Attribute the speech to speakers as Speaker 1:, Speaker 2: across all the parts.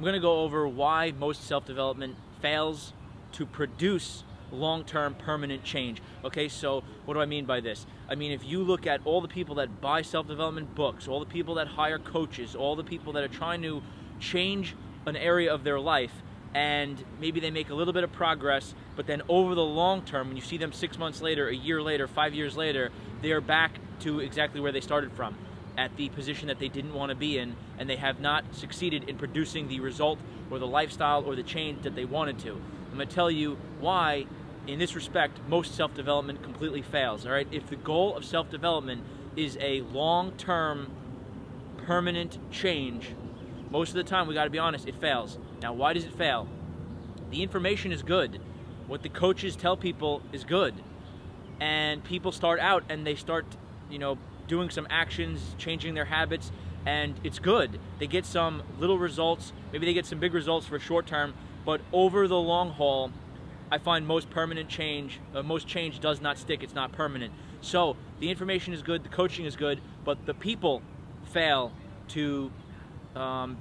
Speaker 1: I'm going to go over why most self-development fails to produce long-term permanent change. Okay, so what do I mean by this? I mean, if you look at all the people that buy self-development books, all the people that hire coaches, all the people that are trying to change an area of their life, and maybe they make a little bit of progress, but then over the long term, when you see them 6 months later, a year later, 5 years later, they are back to exactly where they started from, at the position that they didn't want to be in, and they have not succeeded in producing the result or the lifestyle or the change that they wanted to. I'm going to tell you why, in this respect, most self-development completely fails. All right, if the goal of self-development is a long-term, permanent change, most of the time, we got to be honest, it fails. Now, why does it fail? The information is good. What the coaches tell people is good. And people start out and they start, doing some actions, changing their habits, and it's good. They get some little results. Maybe they get some big results for short term, but over the long haul, I find most change does not stick. It's not permanent. So the information is good, the coaching is good, but the people fail to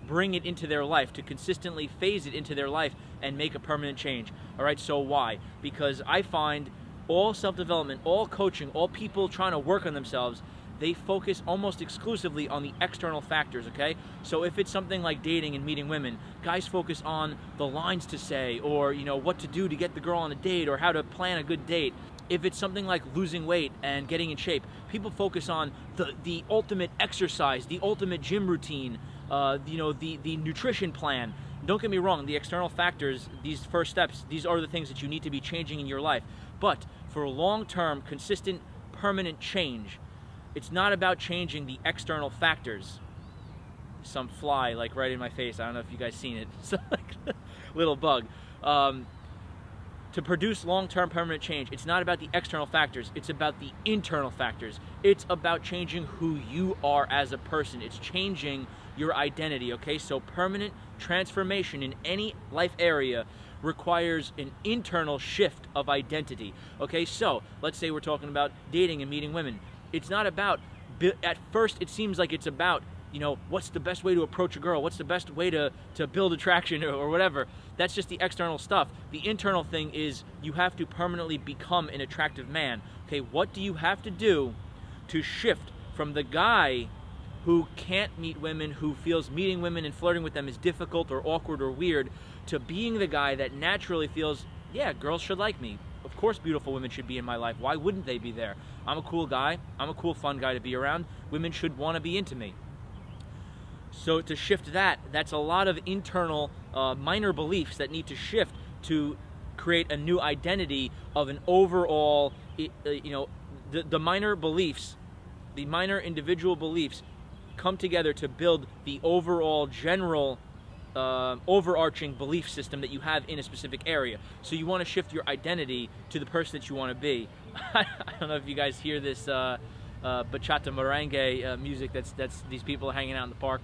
Speaker 1: bring it into their life, to consistently phase it into their life and make a permanent change. All right, so why? Because I find all self-development, all coaching, all people trying to work on themselves, they focus almost exclusively on the external factors, okay? So if it's something like dating and meeting women, guys focus on the lines to say, or what to do to get the girl on a date, or how to plan a good date. If it's something like losing weight and getting in shape, people focus on the ultimate exercise, the ultimate gym routine, the nutrition plan. Don't get me wrong, the external factors, these first steps, these are the things that you need to be changing in your life. But for long-term, consistent, permanent change, it's not about changing the external factors. Some fly right in my face. I don't know if you guys seen it. So little bug. To produce long-term permanent change, it's not about the external factors. It's about the internal factors. It's about changing who you are as a person. It's changing your identity, okay? So permanent transformation in any life area requires an internal shift of identity, okay? So let's say we're talking about dating and meeting women. It's not about, at first it seems like it's about, what's the best way to approach a girl? What's the best way to build attraction or whatever? That's just the external stuff. The internal thing is you have to permanently become an attractive man. Okay, what do you have to do to shift from the guy who can't meet women, who feels meeting women and flirting with them is difficult or awkward or weird, to being the guy that naturally feels, yeah, girls should like me. Of course beautiful women should be in my life. Why wouldn't they be there? I'm a cool guy. I'm a cool, fun guy to be around. Women should want to be into me. So to shift that's a lot of internal minor beliefs that need to shift to create a new identity of an overall, the minor beliefs, the minor individual beliefs come together to build the overall general overarching belief system that you have in a specific area. So you want to shift your identity to the person that you want to be. I don't know if you guys hear this bachata merengue music that's these people are hanging out in the park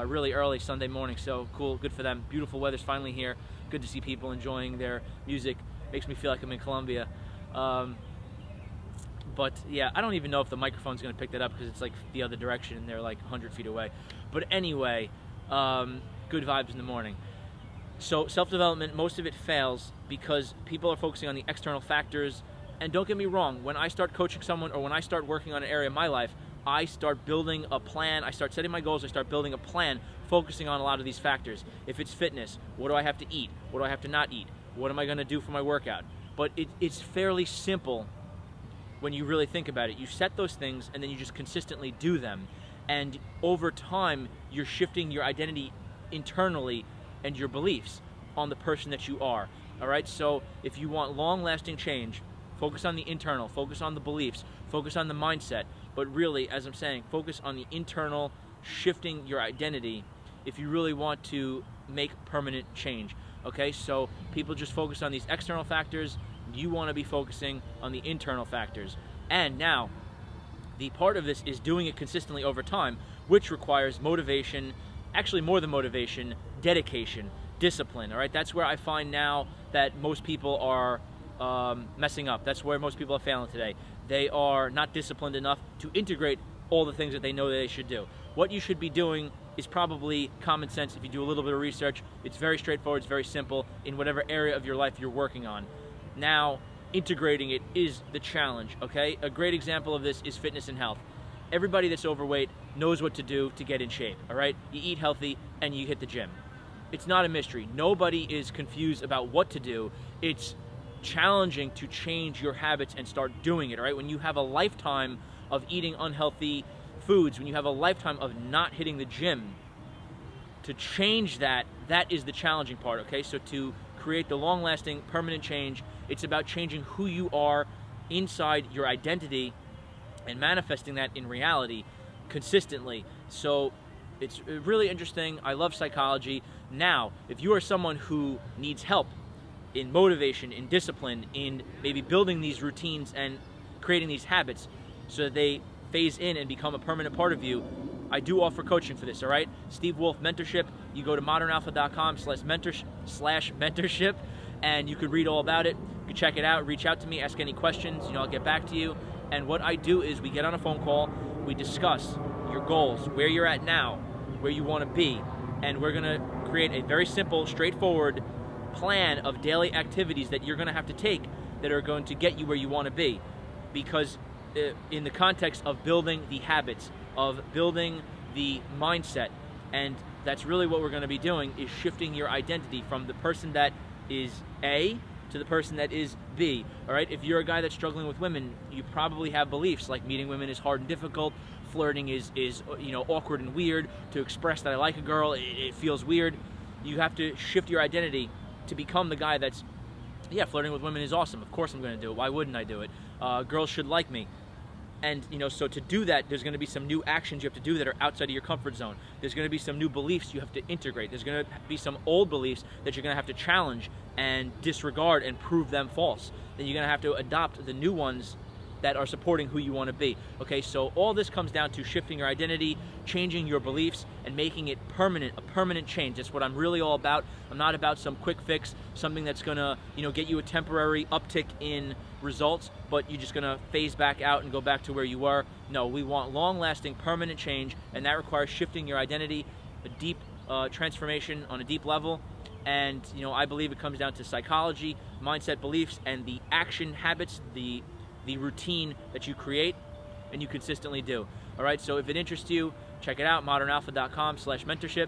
Speaker 1: really early Sunday morning. So cool, good for them. Beautiful weather's finally here. Good to see people enjoying their music. Makes me feel like I'm in Colombia. But yeah, I don't even know if the microphone's going to pick that up because it's like the other direction and they're like 100 feet away. But anyway, good vibes in the morning. So self-development, most of it fails because people are focusing on the external factors. And don't get me wrong, when I start coaching someone or when I start working on an area of my life, I start building a plan, I start setting my goals, I start building a plan focusing on a lot of these factors. If it's fitness, what do I have to eat? What do I have to not eat? What am I going to do for my workout? But it's fairly simple when you really think about it. You set those things and then you just consistently do them. And over time, you're shifting your identity internally and your beliefs on the person that you are. All right, so if you want long-lasting change, focus on the internal, focus on the beliefs, focus on the mindset, but really, as I'm saying, focus on the internal, shifting your identity if you really want to make permanent change. Okay, so people just focus on these external factors. You want to be focusing on the internal factors. And now, the part of this is doing it consistently over time, which requires motivation, actually more than motivation, dedication, discipline. All right, that's where I find now that most people are messing up. That's where most people are failing today. They are not disciplined enough to integrate all the things that they know that they should do. What you should be doing is probably common sense if you do a little bit of research. It's very straightforward, it's very simple in whatever area of your life you're working on. Now, integrating it is the challenge, okay? A great example of this is fitness and health. Everybody that's overweight knows what to do to get in shape, all right? You eat healthy and you hit the gym. It's not a mystery. Nobody is confused about what to do. It's challenging to change your habits and start doing it, all right? When you have a lifetime of eating unhealthy foods, when you have a lifetime of not hitting the gym, to change that, that is the challenging part, okay? So to create the long-lasting, permanent change, it's about changing who you are inside your identity and manifesting that in reality consistently. So it's really interesting. I love psychology. Now, if you are someone who needs help in motivation, in discipline, in maybe building these routines and creating these habits so that they phase in and become a permanent part of you, I do offer coaching for this, all right? Steve Wolf Mentorship. You go to modernalpha.com/mentorship, and you could read all about it. You can check it out, reach out to me, ask any questions. I'll get back to you. And what I do is we get on a phone call, we discuss your goals, where you're at now, where you want to be, and we're going to create a very simple, straightforward plan of daily activities that you're going to have to take that are going to get you where you want to be. Because in the context of building the habits, of building the mindset, and that's really what we're going to be doing, is shifting your identity from the person that is A to the person that is B, all right? If you're a guy that's struggling with women, you probably have beliefs like meeting women is hard and difficult, flirting is awkward and weird, to express that I like a girl, it feels weird. You have to shift your identity to become the guy that's, yeah, flirting with women is awesome. Of course I'm going to do it. Why wouldn't I do it? Girls should like me. And, so to do that, there's going to be some new actions you have to do that are outside of your comfort zone. There's going to be some new beliefs you have to integrate. There's going to be some old beliefs that you're going to have to challenge and disregard and prove them false. Then you're going to have to adopt the new ones that are supporting who you want to be. Okay, so all this comes down to shifting your identity, changing your beliefs, and making it permanent, a permanent change. That's what I'm really all about. I'm not about some quick fix, something that's gonna, get you a temporary uptick in results, but you're just gonna phase back out and go back to where you were. No, we want long-lasting, permanent change, and that requires shifting your identity, a deep transformation on a deep level. And I believe it comes down to psychology, mindset, beliefs, and the action habits, the routine that you create and you consistently do. All right, so if it interests you, check it out, modernalpha.com/mentorship.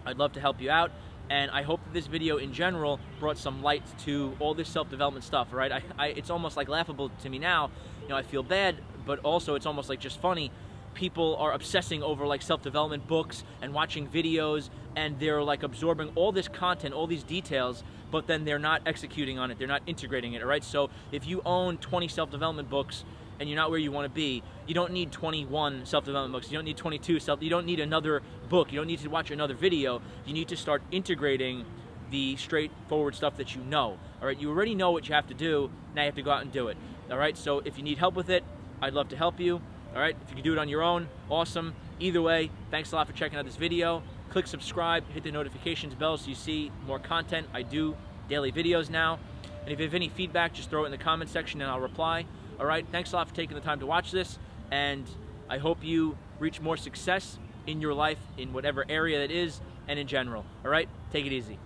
Speaker 1: I'd love to help you out, and I hope that this video in general brought some light to all this self-development stuff. All right, it's almost like laughable to me now. I feel bad, but also it's almost like just funny. People are obsessing over like self-development books and watching videos, and they're like absorbing all this content, all these details, but then they're not executing on it, they're not integrating it, all right? So if you own 20 self-development books and you're not where you want to be, you don't need 21 self-development books, you don't need 22 you don't need another book, you don't need to watch another video. You need to start integrating the straightforward stuff that you know, all right? You already know what you have to do, now you have to go out and do it, all right? So if you need help with it, I'd love to help you. All right, if you can do it on your own, awesome. Either way, thanks a lot for checking out this video. Click subscribe, hit the notifications bell so you see more content. I do daily videos now. And if you have any feedback, just throw it in the comment section and I'll reply. All right, thanks a lot for taking the time to watch this. And I hope you reach more success in your life, in whatever area that is, and in general. All right, take it easy.